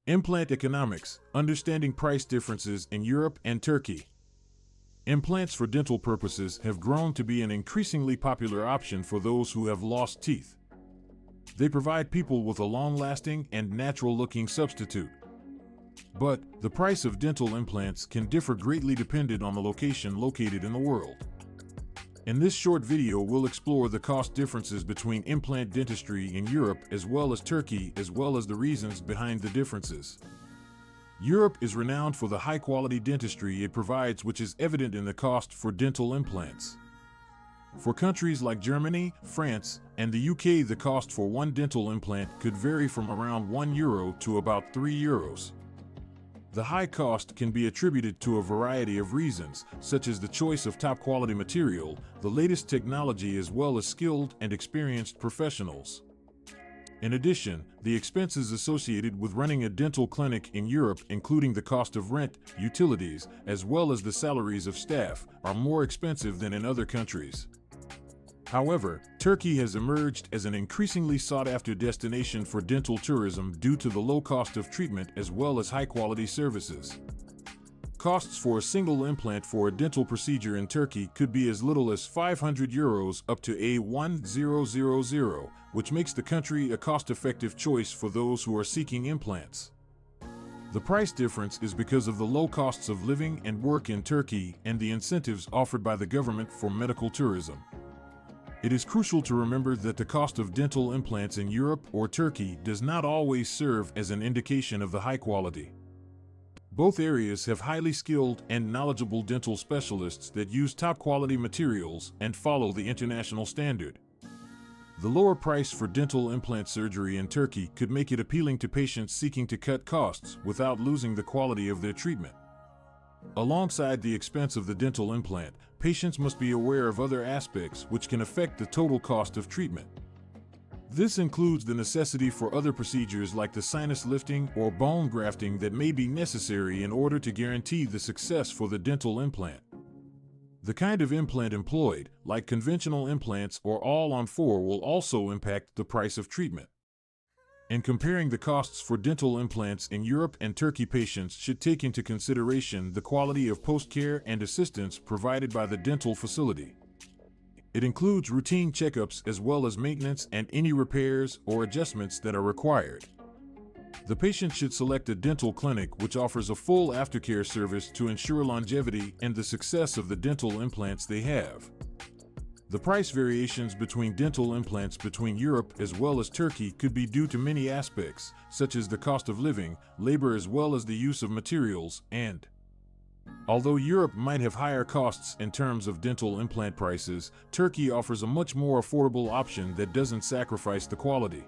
Implant Economics, Understanding Price Differences in Europe and Turkey. Implants for dental purposes have grown to be an increasingly popular option for those who have lost teeth. They provide people with a long-lasting and natural-looking substitute. But the price of dental implants can differ greatly depending on the location located in the world. In this short video, we'll explore the cost differences between implant dentistry in Europe as well as Turkey, as well as the reasons behind the differences. Europe is renowned for the high-quality dentistry it provides, which is evident in the cost for dental implants. For countries like Germany, France, and the UK, the cost for one dental implant could vary from around €1 to about €3. The high cost can be attributed to a variety of reasons, such as the choice of top-quality material, the latest technology, as well as skilled and experienced professionals. In addition, the expenses associated with running a dental clinic in Europe, including the cost of rent, utilities, as well as the salaries of staff, are more expensive than in other countries. However, Turkey has emerged as an increasingly sought-after destination for dental tourism due to the low cost of treatment as well as high-quality services. Costs for a single implant for a dental procedure in Turkey could be as little as €500 up to €1,000, which makes the country a cost-effective choice for those who are seeking implants. The price difference is because of the low costs of living and work in Turkey and the incentives offered by the government for medical tourism. It is crucial to remember that the cost of dental implants in Europe or Turkey does not always serve as an indication of the high quality. Both areas have highly skilled and knowledgeable dental specialists that use top-quality materials and follow the international standard. The lower price for dental implant surgery in Turkey could make it appealing to patients seeking to cut costs without losing the quality of their treatment. Alongside the expense of the dental implant, patients must be aware of other aspects which can affect the total cost of treatment. This includes the necessity for other procedures like the sinus lifting or bone grafting that may be necessary in order to guarantee the success for the dental implant. The kind of implant employed, like conventional implants or all-on-4, will also impact the price of treatment. In comparing the costs for dental implants in Europe and Turkey, patients should take into consideration the quality of post-care and assistance provided by the dental facility. It includes routine checkups as well as maintenance and any repairs or adjustments that are required. The patient should select a dental clinic which offers a full aftercare service to ensure longevity and the success of the dental implants they have. The price variations between dental implants between Europe as well as Turkey could be due to many aspects, such as the cost of living, labor, as well as the use of materials, and although Europe might have higher costs in terms of dental implant prices, Turkey offers a much more affordable option that doesn't sacrifice the quality.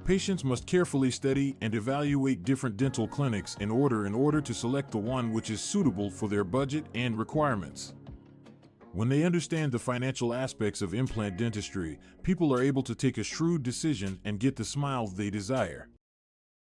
Patients must carefully study and evaluate different dental clinics in order to select the one which is suitable for their budget and requirements. When they understand the financial aspects of implant dentistry, people are able to take a shrewd decision and get the smile they desire.